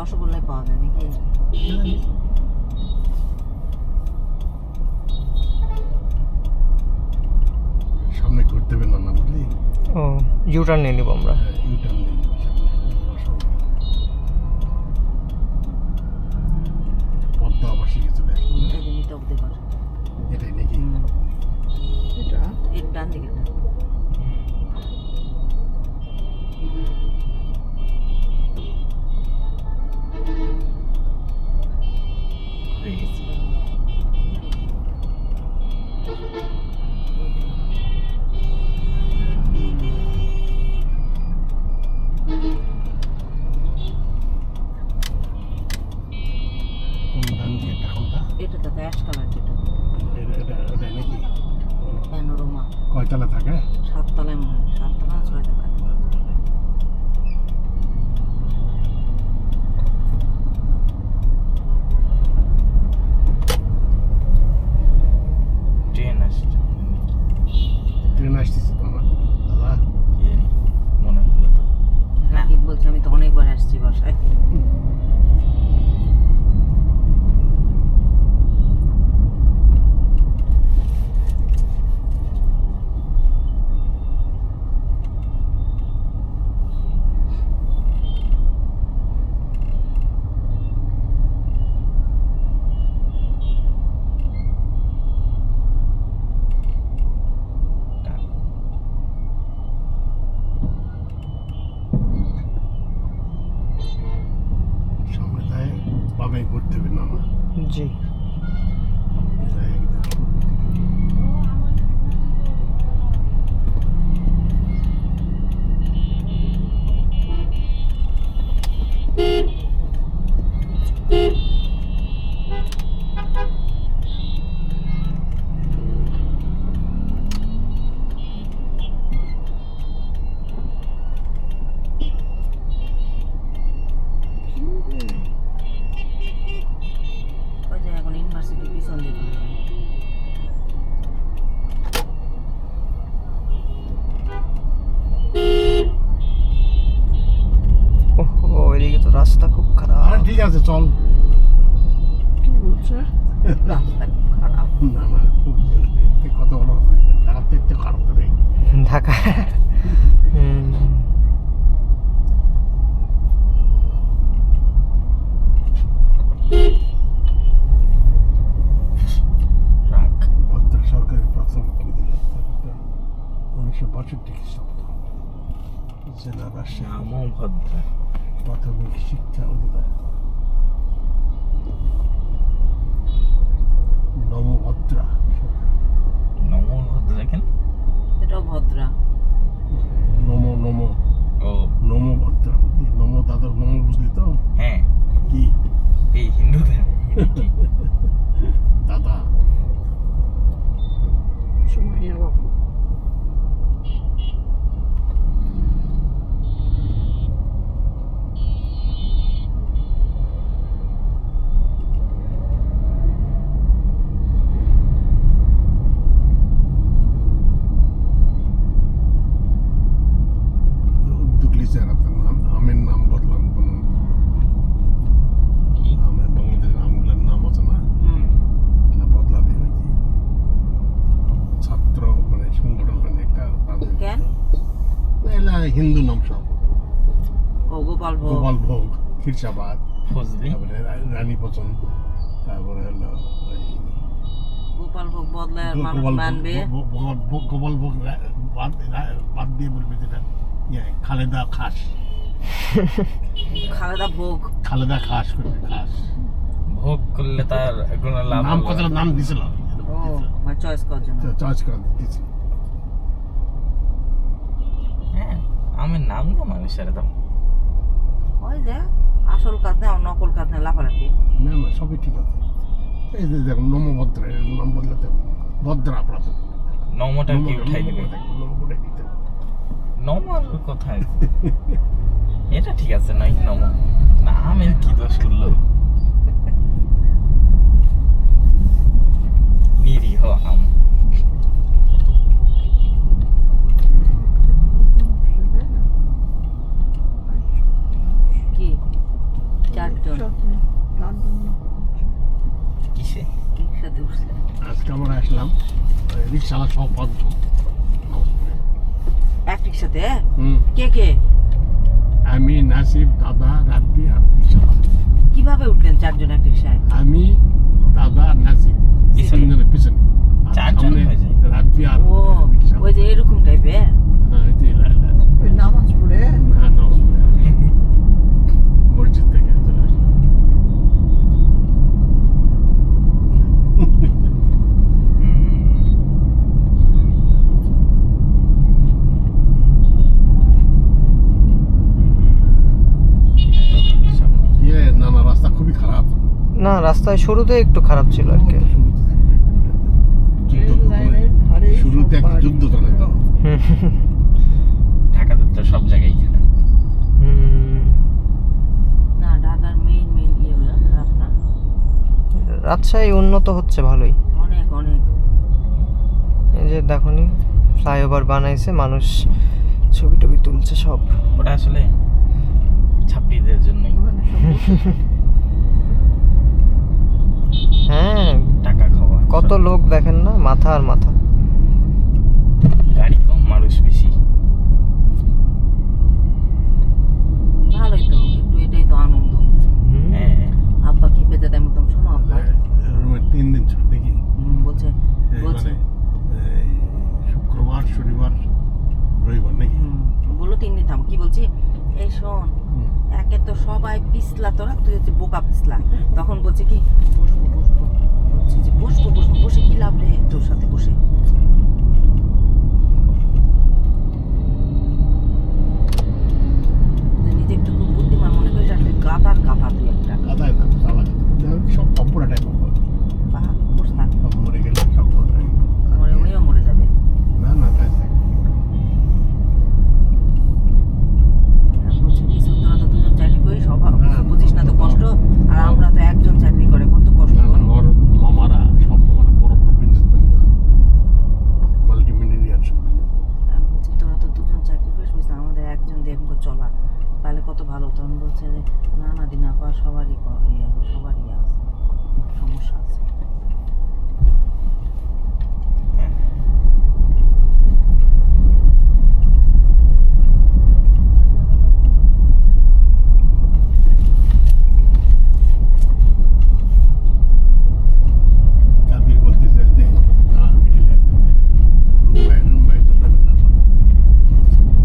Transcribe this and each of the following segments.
রসগোল্লাই পাওয়া যায় নাকি? সামনে ঘুরতে হবে না বুঝলি? ও ইউটার্ন নিয়ে নেবো আমরা। ইউটার্ন নিয়ে নিবি সামনে। পদ্মা আবার শিখে চলে আসবে। এটা যে নিতে হবে পারে। এটাই নাকি? এটা এর ডান দিকে না। কোন ধান গেটটা কোনটা? এটা তো অ্যাশ কালার যেটা এটা নাকি? প্যানোরামা কয়তলা থাকে? 7 তলায় মনে হয়, 7 তলা না 6 তলা। ট্রেন আসছে। ট্রেন আসতেছে তো আমার দাদা। কি জানি, মনে হলো তো। রাকিব বলছে আমি তো অনেকবার আসছি বাসায়। সামনে যায় বামে ঘুরতে হবে না না জি। যায় একদম শুরুর দিকে। ওই যে এখন ইউনিভার্সিটি পিছন দিয়ে চলে যাবে। ওহো, এদিকে তো রাস্তা খুব খারাপ। আরে ঠিক আছে চল। কি বলছে? রাস্তা খুব খারাপ। না না খুব এতে কত বড় ঢাকাতে এতে খারাপ তো নেই। ঢাকা। রাখ। ভদ্র সরকারের প্রথম করে দিল 1962 খ্রিস্টাব্দ জেলা রাজশাহী নামও ভদ্র। প্রাথমিক শিক্ষা অধিদপ্তর নমভদ্রা নমো ভদ্র দেখেন। এটাও ভদ্রা। নমো নমো ও নমভদ্রা বুঝলি? নমো দাদা নমো বুঝলি তো? হ্যাঁ, কি এই হিন্দুদের কি? দাদা সুমাইয়া বাবু। উদ্যোগলি চেহারা তার নাম আমের নাম বদলাম কি? আমের বাংলাদেশের আমগুলোর নাম আছে না এগুলো বদলাবে ওই যে ছাত্র মানে সংগঠন মানে একটা তাদের কেন? এলা হিন্দু নাম সব ও গোপাল ভোগ। গোপাল ভোগ খিরসাবাদ ফজলি। তারপরে রানী পছন্দ তারপরে হলো ওই গোপাল ভোগ বদলায় আর মানুষ গোপাল মানবে। গোপাল ভোগ বাদ দিয়ে বলবে যেটা ইয়ে খালেদা খাস খালেদা ভোগ। খালেদা খাস করবে খাস ভোগ করলে তার কোনো লাভ নাম হলো কত না। নাম দিছিল ও মানে চয়েস করার জন্য। চয়েস করে দিয়েছিল হ্যাঁ, আমের নাম না মানুষের তো। ওই যে আসল কাজ নেই আর নকল কাজ নেই লাফালাফি। না না সবই ঠিক আছে এই যে দেখুন নমভদ্রা এর নাম বদলাতে হবে ভদ্রা আপনার নমটা কি উঠাই দিবে? নমটা দিতে হবে। নমর কোথায়? এটা ঠিক আছে নাই নম। না আমের কি দোষ করলো? নিরীহ আম। কি 4 কয়জন কিসে? রিক্সাতে উঠছে? আজকে আমরা আসলাম রিক্সাওয়ালা সব 5 জন। এক রিক্সাতে? হুম, কে কে? আমি, নাসিব, দাদা, রাব্বি আর রিক্সাওয়ালা। কিভাবে উঠলেন 4 জন এক রিক্সায়? আমি, দাদা, নাসিব, পিছনে? 3 জনের পিছনে। আর 4 জন সামনে হয়ে যায়। রাব্বি আর ও রিক্সাওয়ালা। ওই যে এরকম টাইপের? হ্যাঁ, এই যে ওই নামাজ পড়ে না, নামাজ পড়ে মসজিদ থেকে চলে আসলাম। না না, রাস্তা খুবই খারাপ। না, রাস্তায় শুরুতে একটু খারাপ ছিল আর কি। যুদ্ধ লাইনের ধারে শুরুতে সব একটা বাড়ি। যুদ্ধ চলে তো। ঢাকাতে তো সব জায়গায় খারাপ। না ঢাকার মেইন ইয়েগুলো খারাপ না, রাজশাহী উন্নত হচ্ছে ভালোই। অনেক অনেক। এই যে দেখনি ফ্লাইওভার বানাইছে, মানুষ ছবি টবি তুলছে সব। ওটা আসলে ছাত্রীদের জন্যই, ওখানে সব হ্যাঁ, টাকা খাওয়া। কত লোক দেখেন না, মাথা আর মাথা। গাড়ি কম, মানুষ বেশি। ভালোই তো, একটু এটাই তো আনন্দ। হ্যাঁ, আব্বা কি বেঁচে দেয় মতন শোনো আব্বা? রুমে 3 দিন ছুটি নাকি? বলছে এই বলছে এই শুক্রবার, শনিবার, রবিবার নাকি? বললো 3 দিন থাম। কি বলছি, এই শোন, একে তো সবাই পিছলা, তোরা তুই হচ্ছে বোকা পিছলা। তখন বলছে কি বসবো বসবো, বলছি যে বসবো বসবো, বসে কি লাভ রে তোর সাথে বসে? নিজে একটু খুব বুদ্ধিমান মনে করিস, আসলে গাধার গাধা তুই একটা। কাদায় না, চালা সব কম্পুরা টাইপ বাহ, বস থাক, সব মরে গেলে সব মরে মরে উনিও মরে যাবে। না না, তাই থাক। আর বলছে কিছু, তোরা তো 2 জন চাকরি করিস, অভাব না, বুঝিস না তো কষ্ট। আর আমরা তো 1 জন চাকরি করে কত কষ্ট। না না, ওর মামারা সব মামারা বড় বড় বিজনেসম্যান না, মাল্টিমিলিয়নিয়ার সব businessman। আমি বলছি তোরা তো 2 জন চাকরি করিস, বুঝলি আমাদের 1 জন দিয়ে আমাকে চলা, তাহলে কত ভালো। তখন বলছে যে না না দিনা পা সবারই সবারই আছে, সমস্যা আছে। কাবির বলতেছে যে না, মিডিল রুম বাই তো দেবে না।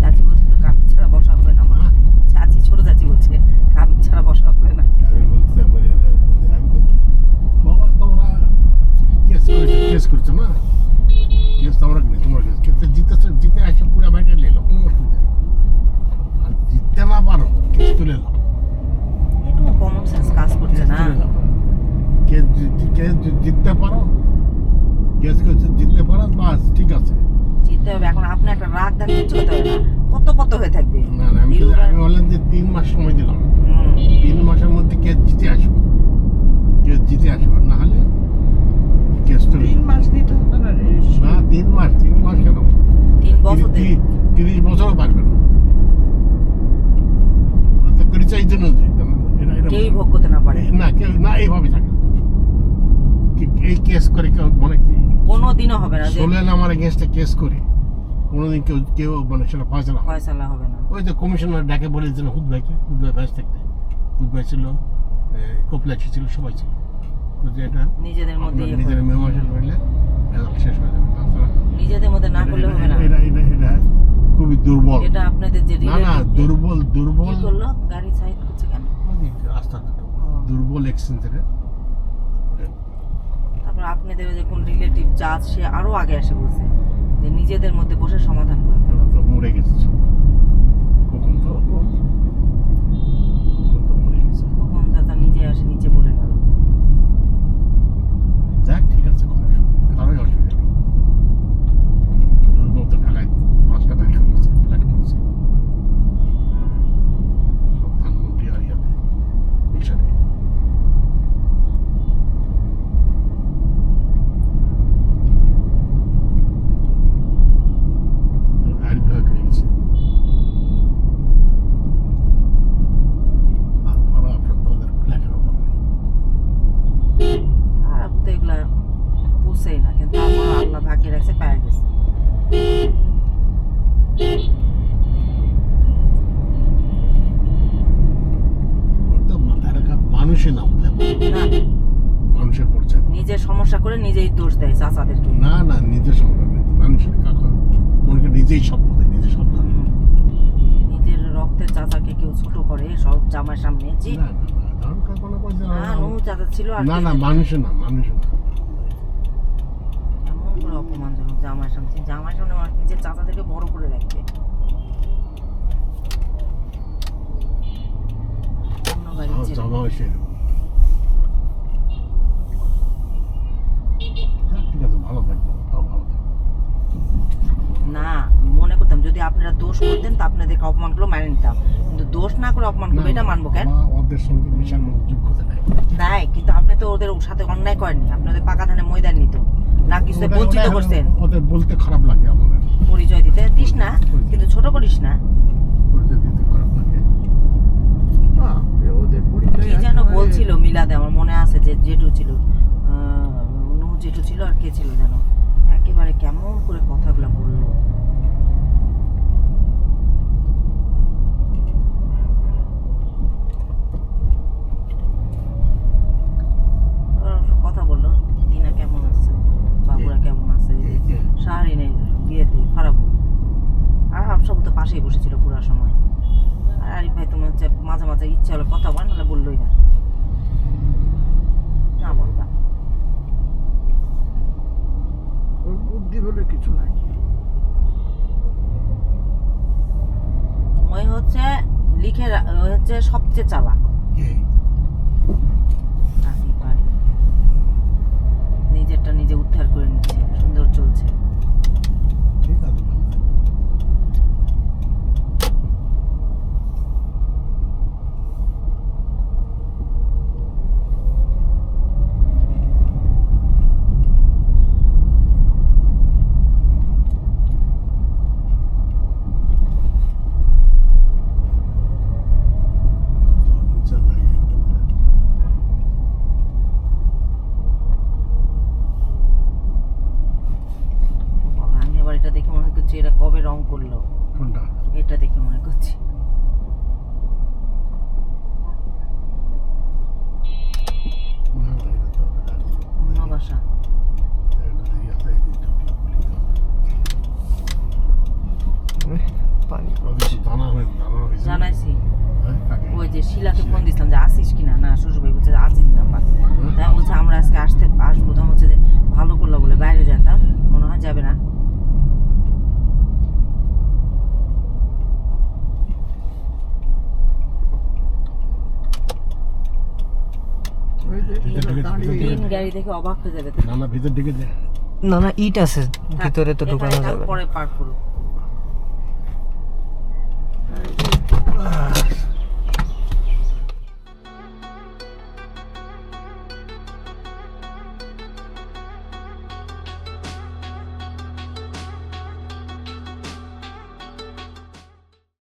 চাচি বলছে তো কাবির ছাড়া বসা হবে না আমার। হ্যাঁ? চাচি ছোট চাচি বলছে কাবির ছাড়া বসা হবে না। কাবির বলতেছে আমি বলছি বাবা তোমরা কেস করছো না, কেস তো আমরা কিনে তোমার কেস জিতে আসে পুরো বাইরে নিয়ে এলো, কোনো অসুবিধা নেই। আর জিততে না পারো, কেস তুলে নাও, একটু কমন সেন্স কাজ করছে না। কেস জিততে পারো, কেস জিততে পারো, বাস ঠিক আছে। জিততে হবে। এখন আপনি একটা রাগ ধান কিচ্ছু হতে হবে না, কত কত হয়ে থাকবে। না না, আমি বললাম যে 3 মাস সময় দিলাম, 3 মাসের মধ্যে কেস জিতে আসবো, কেস জিতে আসবো, না হলে কেস তুলে 3 মাস দিতে হবে না রে। না 3 মাস কেন, 3 বছর দেবে। 30 বছরও পারবে না। ওরা তো করেছে এই জন্য যে কেউই ভোগ করতে না পারে, না কেউ না এইভাবে থাকে এই কেস করে কেউ মানে কি কোনোদিনও হবে না যে সোলেন আমার এগেনস্টে কেস করে কোনোদিন কেউ মানে সেটা ফয়সালা হয়। ফয়সালা হবে না। ওই যে কমিশনার ডাকে বলেছিলেন হুদ ভাই ব্যাস থাকতে, হুদ ভাই ছিল, কপিলাক্ষী ছিল, সবাই ছিল, যে এটা নিজেদের মধ্যে ইয়ে নিজের করে। মেমোশন করলে ভেজাল শেষ হয়ে যাবে। তাছাড়া নিজেদের মধ্যে না করলে হবে না। এটা খুবই দুর্বল। এটা আপনাদের যে না না, দুর্বল কি করলো, গাড়ি সাইড করছে কেন? রাস্তা দুর্বল এক্সচেঞ্জের। তারপর আপনাদের ওই যে কোন রিলেটিভ জাজ, সে আরো আগে এসে বলছে যে নিজেদের মধ্যে বসে সমাধান করে ফেলো। মরে গেছে কখন তো মরে গেছে। তখন দাদা নিজে আসে, নিচে বলে গেল। যাক ঠিক আছে, কোনো কারোই অসুবিধা নেই। মতো ঢাকায় 5টা তারিখ হয়েছে, ফ্ল্যাট কিনছে সব ধানমন্ডি আর ইয়াতে মিশনে। আর বিভাগ হয়ে গেছে। আল্লাহ ভাগ্যে রাখছে, পায়ে গেছে। ওর তো মাথায় রাখা মানুষই না বুঝলে, না, মানুষের পর্যায়ে নিজের সমস্যা করে নিজেই দোষ দেয় চাচাদেরকে। না না, নিজের সম্পর্ক নেই, মানুষের কাকা মনে করে নিজেই সব পথে নিজে সব করে। নিজের রক্তের চাচাকে কেউ ছোট করে সব জামার সামনে। জি না না না, ধরুন কল্পনা করছে না, নু চাচা ছিল আর না কে না, জানে? মানুষের না, মানুষের না। এমন করে অপমানজনক জামার সামনে, জামার সামনে মানুষ নিজের চাচাদেরকে বড় করে রাখবে। অন্য বাড়ির ছেলে। জমা হয়েছে এরকম। যাক, ঠিক আছে, ভালো থাকবো, তাও ভালো থাকবো। না, মনে করতাম যদি আপনারা দোষ করতেন তা আপনাদেরকে অপমানগুলো মেনে নিতাম, কিন্তু দোষ না করে অপমান করবে এটা মানবো কেন? আমার ওদের সঙ্গে মিশানোর যোগ্যতা নাই। নাই, কিন্তু আপনি তো ওদের সাথে অন্যায় করেননি, আপনাদের পাকা ধানে ময়দান নিত না, কিছুতে ওটা- বঞ্চিত ওটা- করছেন। ওদের বলতে খারাপ লাগে আমাদের, পরিচয় দিতে দিস না, কিন্তু ছোট করিস না। পরিচয় দিতে খারাপ লাগে। বাপরে, ওদের পরিচয় কি যেন একেবারে- বলছিল মিলাদে, আমার মনে আছে যে জেঠু ছিল, নু জেঠু ছিল আর কে ছিল যেন, একেবারে কেমন করে কথাগুলো বললো। কথা বললো টিনা কেমন আছে, বাবুরা কেমন আছে, শাহরিনের বিয়েতে খারাপ। আর হাফসাবু তো পাশেই বসেছিল পুরো সময়। আর আরিফ ভাই তোমার হচ্ছে মাঝে মাঝে ইচ্ছা হলে কথা বল, নাহলে বললোই না, না বলবা। ওর বুদ্ধি বলে কিছু নাই। ওই হচ্ছে ওই হচ্ছে সবচেয়ে চালাক। কে? আরিফ আরিফ। নিজেরটা নিজে উদ্ধার করে নিচ্ছে, সুন্দর চলছে। ঠিক আছে, ভালো থাকবো। নিচে দাঁড়িয়ে একদম দাঁড়িয়ে। বাবা, আমি আবার এটা দেখে মনে করছি এরা কবে রং করলো, কোনটা? এটা দেখে মনে করছি। না না, এটা তো অন্য বাসা। এটা ইয়াতে দিতে হবে, বলিতে হবে। পানি ওদের তো দানা হয়েছে। জানাইছি, হ্যাঁ, কাকে? ওই যে শিলাকে ফোন দিছিলাম যে আসিস কিনা, না শ্বশুর ভাই বলছে যে আসিস না পার। তাই আমি বলছে আমরা আজকে আসবো, তখন হচ্ছে যে ভালো করলো বলে বাইরে যেতাম, মনে হয় যাবে না। ওই যে ভিতর ঢুকে- দাঁড়িয়ে- ভিতর তিন গাড়ি দেখে অবাক হয়ে যাবে। না না, ভিতর দিকে না না, ইট আছে ভিতরে তো থাক, ঢুকানো এখানে থাক, যাবে না। পরে পার করুক।